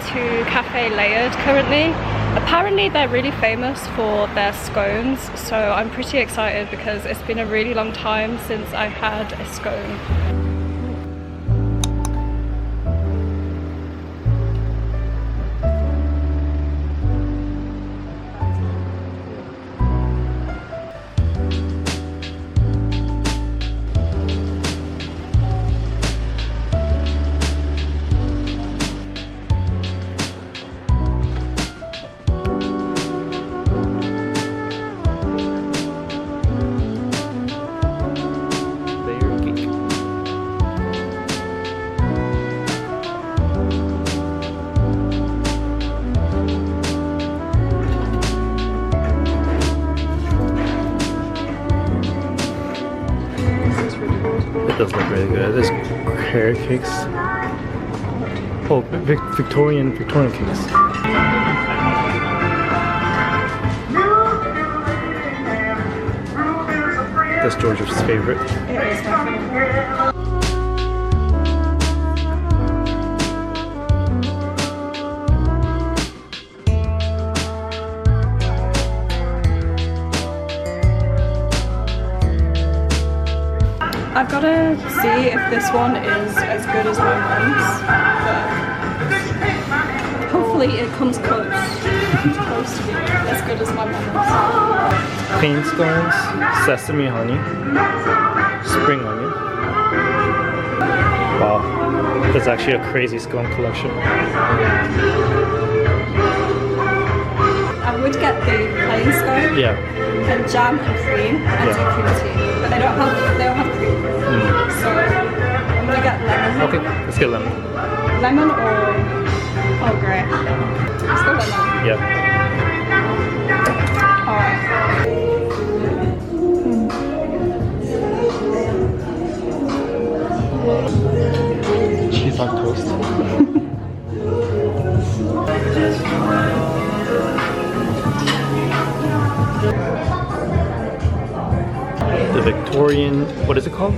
to Cafe Layered currently. Apparently they're really famous for their scones, so I'm pretty excited because it's been a really long time since I've had a scone. It does look really good. There's carrot cakes. Oh, Victorian cakes. That's George's favorite. It is my favorite. I've got to see if this one is as good as my mum's, but hopefully it comes close. Close to being as good as my mum's. Plain scones, sesame honey, spring onion. Wow, that's actually a crazy scone collection. I would get the plain scone. Yeah. And jam and cream and do cream tea, but they don't have cream. So I'm gonna get lemon. Okay, let's get lemon. Lemon or oh great. Let's go lemon. Yeah. Alright. Cheese on toast. The Victorian, what is it called?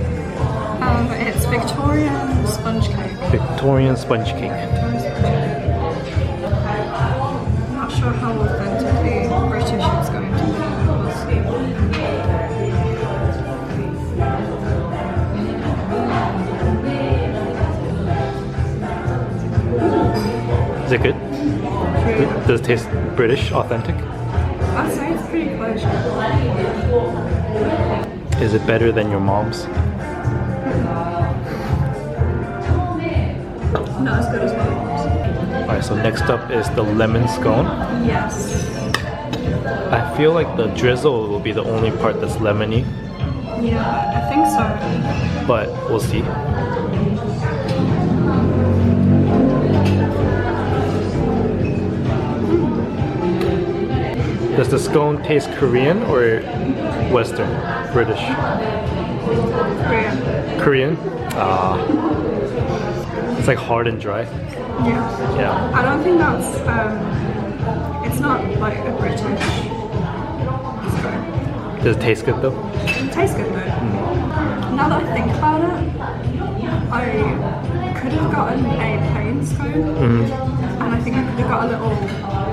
It's Victorian sponge cake. Victorian sponge cake. I'm not sure how authentically British it's going to be. We'll see. Is it good? Yeah. Does it taste British, authentic? I'd say it's pretty close. Is it better than your mom's? Not as good as my mom's. Alright, so next up is the lemon scone. Yes. I feel like the drizzle will be the only part that's lemony, Yeah, I think so. but we'll see. Does the scone taste Korean or Western? British? Korean. Korean? Ah. It's like hard and dry. Yeah. Yeah. I don't think that's, it's not like a British scone. Does it taste good though? It tastes good though. Now that I think about it, I could have gotten a plain scone, and I think I could have got a little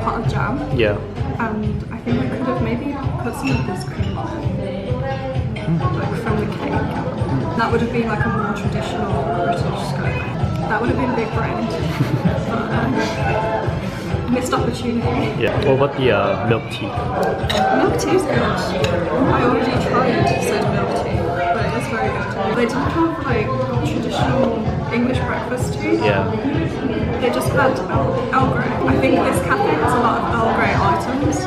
pot of jam. Yeah. And I think I could have maybe put some of this cream on it, like from the cake. That would have been like a more traditional British scone. That would have been big brain. But missed opportunity. Yeah. What about the milk tea? Milk tea is good. I already tried said milk tea, but it is very good. They don't have like traditional English breakfast tea. Yeah. They just had Earl Grey. I think this cafe has a lot of Earl Grey items.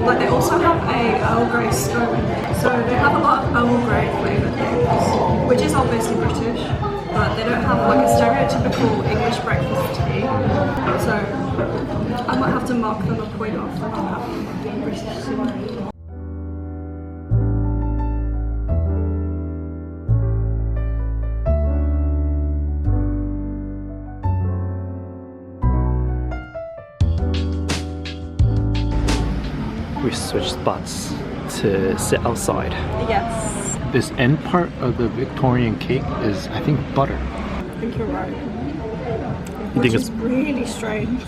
Like they also have a Earl Grey scone. So they have a lot of Earl Grey flavoured things, which is obviously British, but they don't have like a stereotypical English breakfast tea. So I might have to mark them a point off for not having British tea. We switched spots to sit outside. Yes, This end part of the Victorian cake is, I think, butter. I think you're right. I You which think is really strange.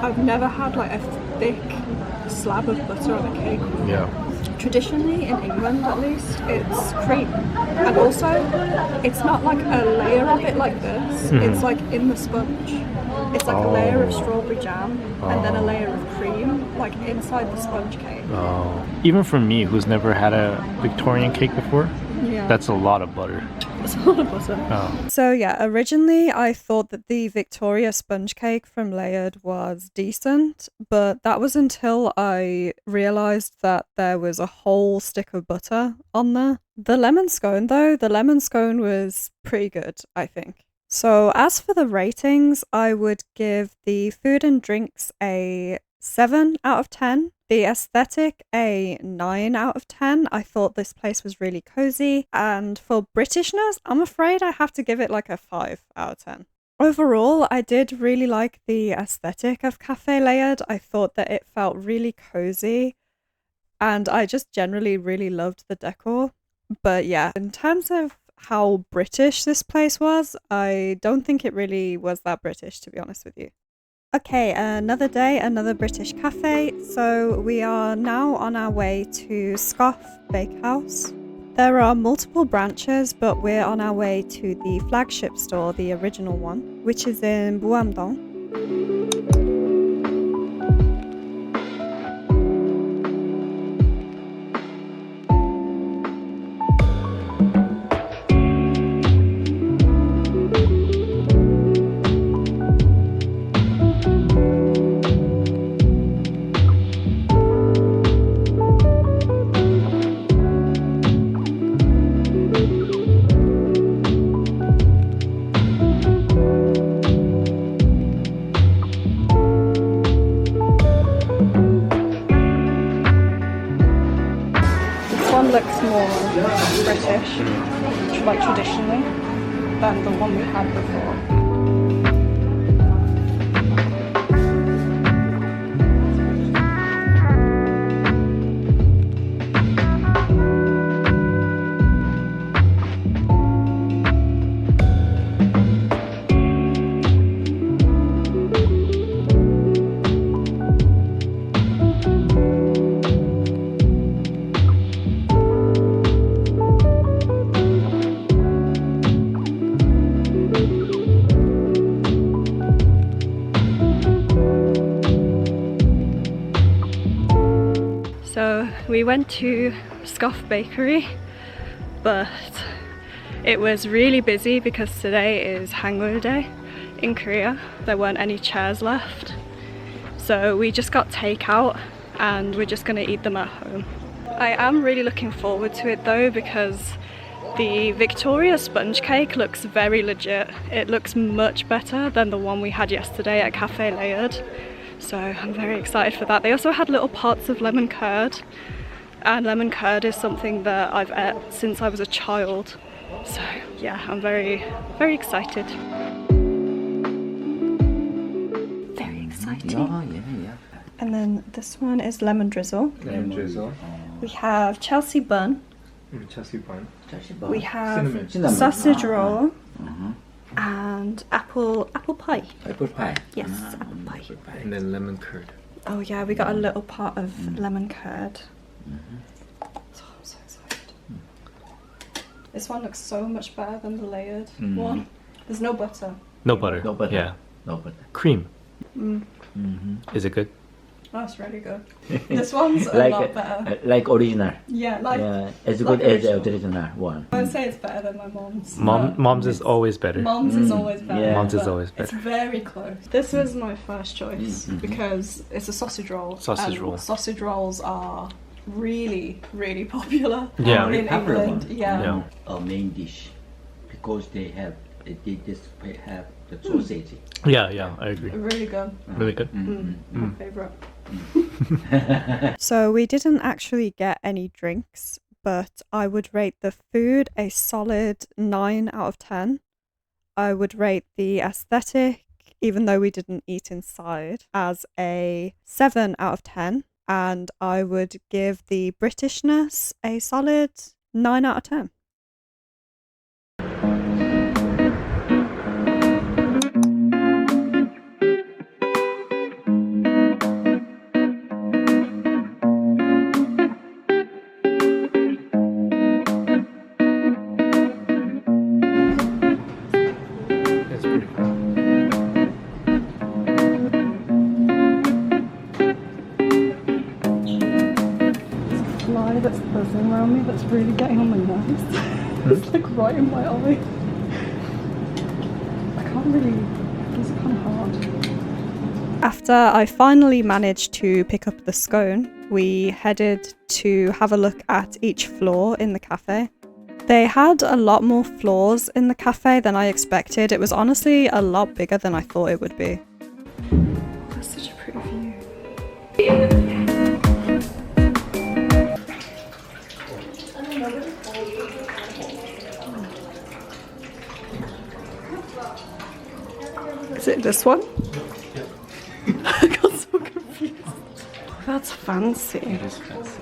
I've never had like a thick slab of butter on a cake. Yeah. Traditionally, in England at least, it's cream. And also, it's not like a layer of it like this. It's like in the sponge. It's like a layer of strawberry jam and then a layer of cream, like inside the sponge cake. Oh. Even for me, who's never had a Victorian cake before, Yeah. that's a lot of butter. It's a lot of butter. Oh. So yeah, originally I thought that the Victoria sponge cake from Laird was decent, but that was until I realised that there was a whole stick of butter on there. The lemon scone though, the lemon scone was pretty good, I think. So as for the ratings, I would give the food and drinks a 7 out of 10. The aesthetic, a 9 out of 10. I thought this place was really cozy. And for Britishness, I'm afraid I have to give it like a 5 out of 10. Overall, I did really like the aesthetic of Cafe Laird. I thought that it felt really cozy. And I just generally really loved the decor. But yeah, in terms of how British this place was, I don't think it really was that British, to be honest with you. Okay, another day, another British cafe. So we are now on our way to Scoff Bakehouse. There are multiple branches, but we're on our way to the flagship store, the original one, which is in Buam-dong. Looks more British, like traditionally, than the one we had before. So we went to Scoff Bakery, but it was really busy because today is Hangul Day in Korea. There weren't any chairs left. So we just got takeout and we're just gonna eat them at home. I am really looking forward to it though, because the Victoria sponge cake looks very legit. It looks much better than the one we had yesterday at Cafe Laird. So I'm very excited for that. They also had little pots of lemon curd, and lemon curd is something that I've ate since I was a child. So yeah, I'm very, very excited. Very exciting. Yeah. And then this one is lemon drizzle. Lemon drizzle. We have Chelsea bun. Chelsea bun. We have Cinnamon. sausage roll. And apple pie. Apple pie. Yes, apple pie. And then lemon curd. Oh yeah, we got a little pot of lemon curd. So I'm so excited. This one looks so much better than the Laird one. There's no butter. No butter. No butter. Yeah. No butter. Cream. Is it good? That's really good. This one's a lot better. Like original. Yeah, like as like good as the original. original one. I would say it's better than my mom's. Mom's is always better. Mom's is always better. Yeah. Mom's is but always It's better. very close. This was my first choice because it's a sausage roll. Sausage and roll. Sausage rolls are really, really popular Yeah. in Popular England. one. Yeah. A main dish, because they have the sausage. Yeah, I agree. Really good. Really good. My favourite. So we didn't actually get any drinks, but I would rate the food a solid 9 out of 10. I would rate the aesthetic, even though we didn't eat inside, as a 7 out of 10. And I would give the Britishness a solid 9 out of 10. fly that's buzzing around me that's really getting on my nerves. It's like right in my eye. I can't really, it's kind of hard. After I finally managed to pick up the scone, we headed to have a look at each floor in the cafe. They had a lot more floors in the cafe than I expected. It was honestly a lot bigger than I thought it would be. That's such a pretty view. Is it this one? I got so confused. That's fancy. It is fancy.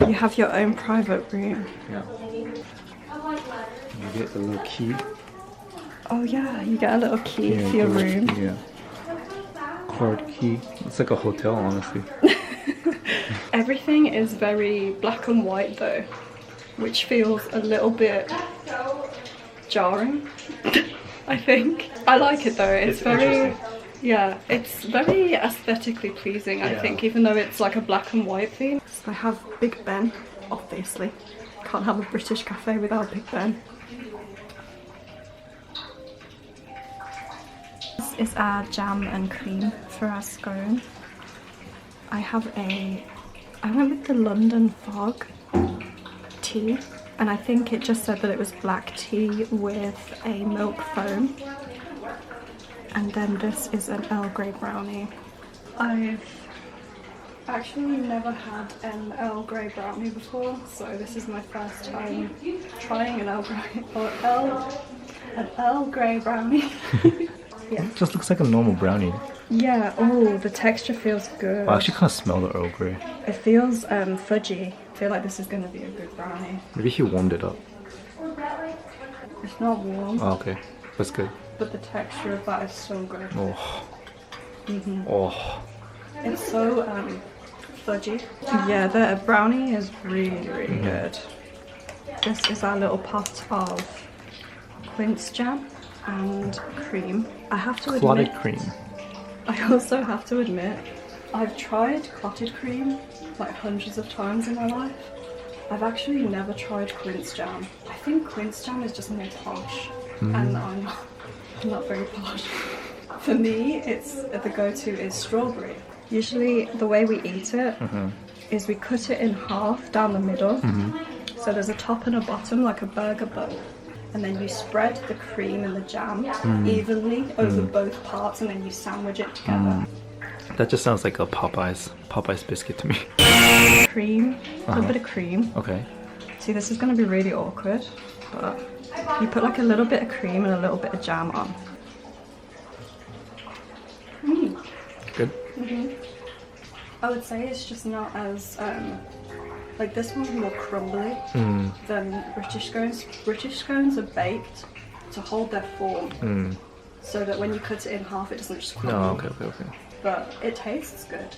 You have your own private room. Yeah. You get a little key. Oh yeah, you get a little key for your room. Yeah. Card key. It's like a hotel, honestly. Everything is very black and white though, which feels a little bit jarring. I think. I like it though. It's very, yeah, it's very aesthetically pleasing, I think, even though it's like a black and white theme. So I have Big Ben, obviously. Can't have a British cafe without Big Ben. This is our jam and cream for our scone. I went with the London Fog tea, and I think it just said that it was black tea with a milk foam. And then this is an Earl Grey brownie. I've actually never had an Earl Grey brownie before, so this is my first time trying an Earl Grey brownie. Yeah. It just looks like a normal brownie. Yeah, oh, the texture feels good. I actually kind of smell the Earl Grey. It feels fudgy. I feel like this is going to be a good brownie. Maybe he warmed it up. It's not warm. Oh, okay. That's good. But the texture of that is so good. Oh. Oh. It's so fudgy. Yeah, the brownie is really, really good. This is our little pot of quince jam and cream. I have to Clotted admit, cream. I also have to admit, I've tried clotted cream like hundreds of times in my life. I've actually never tried quince jam. I think quince jam is just more posh, and I'm not very posh. For me, it's the go-to is strawberry. Usually the way we eat it is we cut it in half down the middle. So there's a top and a bottom like a burger bun. And then you spread the cream and the jam evenly over both parts, and then you sandwich it together. That just sounds like a Popeyes biscuit to me. Cream, a little bit of cream. Okay. See, this is going to be really awkward, but you put like a little bit of cream and a little bit of jam on. Good. I would say it's just not as like this one's more crumbly than British scones. British scones are baked to hold their form, so that when you cut it in half, it doesn't just crumble. Oh, okay. But it tastes good.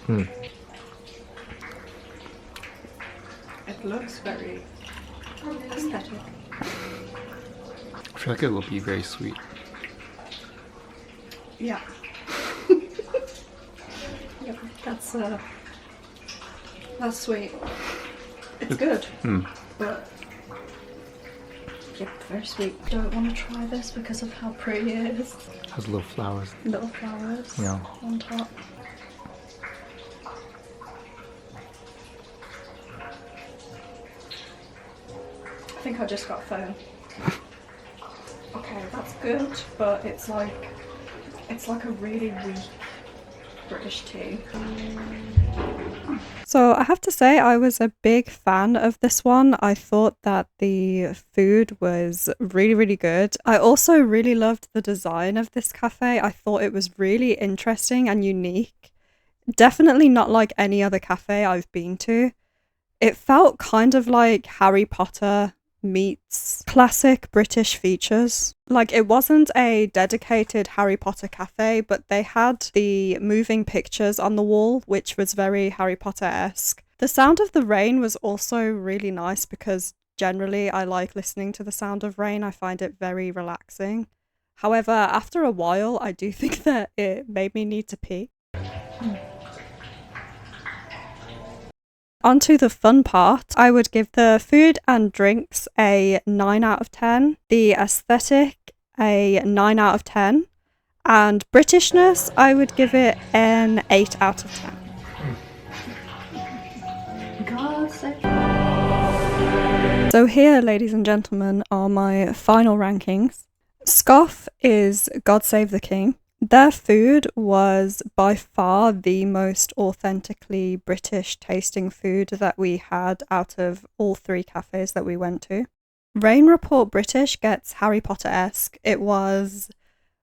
It looks very aesthetic. I feel like it will be very sweet. Yeah. Yep, that's sweet. It's good, but yep, very sweet. Don't want to try this because of how pretty it is. Has little flowers. Little flowers on top. I think I just got foam. Okay, that's good, but it's like a really weak British tea. So I have to say I was a big fan of this one. I thought that the food was really, really good. I also really loved the design of this cafe. I thought it was really interesting and unique. Definitely not like any other cafe I've been to. It felt kind of like Harry Potter meets classic British features. Like, it wasn't a dedicated Harry Potter cafe, but they had the moving pictures on the wall, which was very Harry Potter-esque. The sound of the rain was also really nice because generally I like listening to the sound of rain. I find it very relaxing. However, after a while, I do think that it made me need to pee. Onto the fun part, I would give the food and drinks a 9 out of 10, the aesthetic a 9 out of 10, and Britishness, I would give it an 8 out of 10. So here, ladies and gentlemen, are my final rankings. Scoff is God Save the King. Their food was by far the most authentically British tasting food that we had out of all 3 cafes that we went to. Rain Report British gets Harry Potter-esque. It was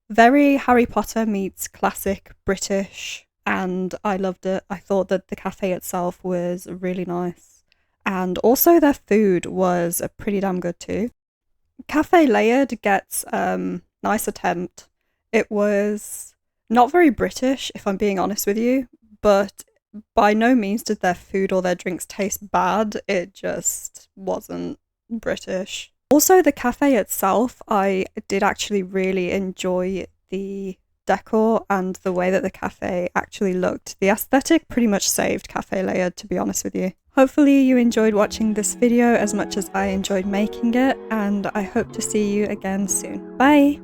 very Harry Potter meets classic British, and I loved it. I thought that the cafe itself was really nice. And also their food was pretty damn good too. Cafe Layered gets nice attempt. It was not very British, if I'm being honest with you, but by no means did their food or their drinks taste bad. It just wasn't British. Also, the cafe itself, I did actually really enjoy the decor and the way that the cafe actually looked. The aesthetic pretty much saved Cafe Layered, to be honest with you. Hopefully you enjoyed watching this video as much as I enjoyed making it, and I hope to see you again soon. Bye!